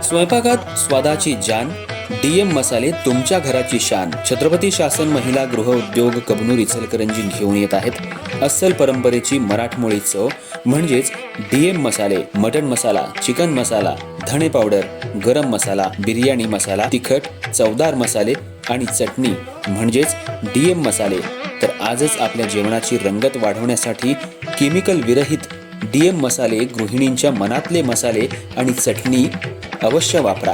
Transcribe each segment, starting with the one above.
स्वयंपाकात स्वादाची जान, डीएम मसाले तुमच्या घराची शान. छत्रपती शासन महिला गृह उद्योग कबनूर इचलकरंजी घेऊन येत आहेत अस्सल परंपरेची मराठमोळी चव म्हणजेच डीएम मसाले. मटन मसाला, चिकन मसाला, धणे पावडर, गरम मसाला, बिर्याणी मसाला, तिखट चवदार मसाले आणि चटणी म्हणजेच डीएम मसाले. तर आजच आपल्या जेवणाची रंगत वाढवण्यासाठी केमिकल विरहित डीएम मसाले, गृहिणींच्या मनातले मसाले आणि चटणी अवश्य वापरा.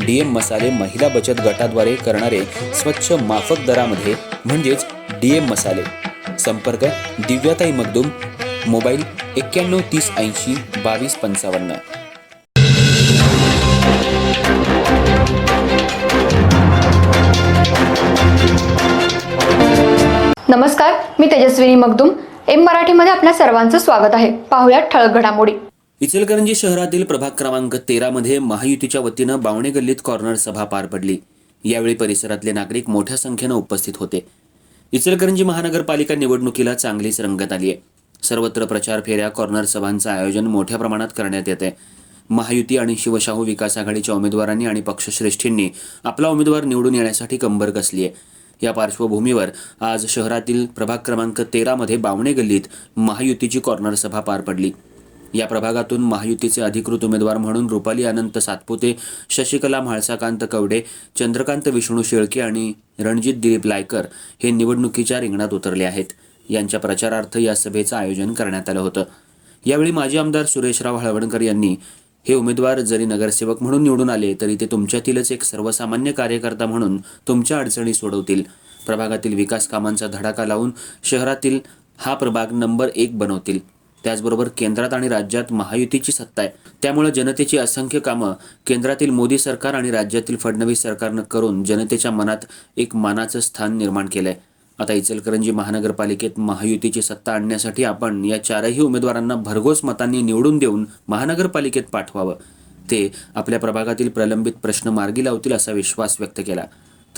डीएम मसाले महिला बचत गटाद्वारे करणारे स्वच्छ माफक दरामध्ये म्हणजेच डीएम मसाले. संपर्क दिव्याताई मगदूम, मोबाईल 91 30 80 22 55. नमस्कार, मी तेजस्विनी मगदूम. एम मराठीमध्ये आपल्या सर्वांचं स्वागत आहे. पाहुयात ठळक घडामोडी. इचलकरंजी शहरातील प्रभाग क्रमांक 13 मध्ये महायुतीच्या वतीनं बावणे गल्लीत कॉर्नर सभा पार पडली. यावेळी परिसरातले नागरिक मोठ्या संख्येनं उपस्थित होते. इचलकरंजी महानगरपालिका निवडणुकीला चांगलीच रंगत आली आहे. सर्वत्र प्रचार फेऱ्या, कॉर्नर सभांचं आयोजन मोठ्या प्रमाणात करण्यात येत आहे. महायुती आणि शिवशाहू विकास आघाडीच्या उमेदवारांनी आणि पक्षश्रेष्ठींनी आपला उमेदवार निवडून येण्यासाठी कंबर कसली आहे. या पार्श्वभूमीवर आज शहरातील प्रभाग क्रमांक 13 मध्ये बावणे गल्लीत महायुतीची कॉर्नर सभा पार पडली. या प्रभागातून महायुतीचे अधिकृत उमेदवार म्हणून रुपाली अनंत सातपुते, शशिकला म्हाळसाकांत कवडे, चंद्रकांत विष्णू शेळके आणि रणजित दिलीप लायकर हे निवडणुकीच्या रिंगणात उतरले आहेत. यांच्या प्रचारार्थ या सभेचं आयोजन करण्यात आलं होतं. यावेळी माजी आमदार सुरेशराव हळवणकर यांनी हे उमेदवार जरी नगरसेवक म्हणून निवडून आले तरी ते तुमच्यातीलच एक सर्वसामान्य कार्यकर्ता म्हणून तुमच्या अडचणी सोडवतील, प्रभागातील विकास कामांचा धडाका लावून शहरातील हा प्रभाग नंबर 1 बनवतील. त्याचबरोबर केंद्रात आणि राज्यात महायुतीची सत्ता आहे, त्यामुळे जनतेची असंख्य कामं केंद्रातील मोदी सरकार आणि राज्यातील फडणवीस सरकारनं करून जनतेच्या मनात एक मानाचं स्थान निर्माण केलंय. आता इचलकरंजी महानगरपालिकेत महायुतीची सत्ता आणण्यासाठी आपण या चारही उमेदवारांना भरघोस मतांनी निवडून देऊन महानगरपालिकेत पाठवावं. ते आपल्या प्रभागातील प्रलंबित प्रश्न मार्गी लावतील असा विश्वास व्यक्त केला.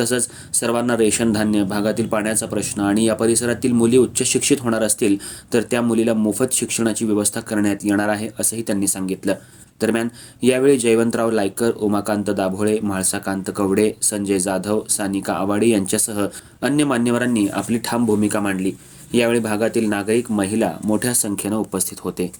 तसंच सर्वांना रेशन धान्य, भागातील पाण्याचा प्रश्न आणि या परिसरातील मुली उच्च शिक्षित होणार असतील तर त्या मुलीला मोफत शिक्षणाची व्यवस्था करण्यात येणार आहे असंही त्यांनी सांगितलं. दरम्यान यावेळी जयवंतराव लायकर, उमाकांत दाभोळे, म्हाळसाकांत कवडे, संजय जाधव, सानिका आवाडे यांच्यासह अन्य मान्यवरांनी आपली ठाम भूमिका मांडली. यावेळी भागातील नागरिक, महिला मोठ्या संख्येनं उपस्थित होते.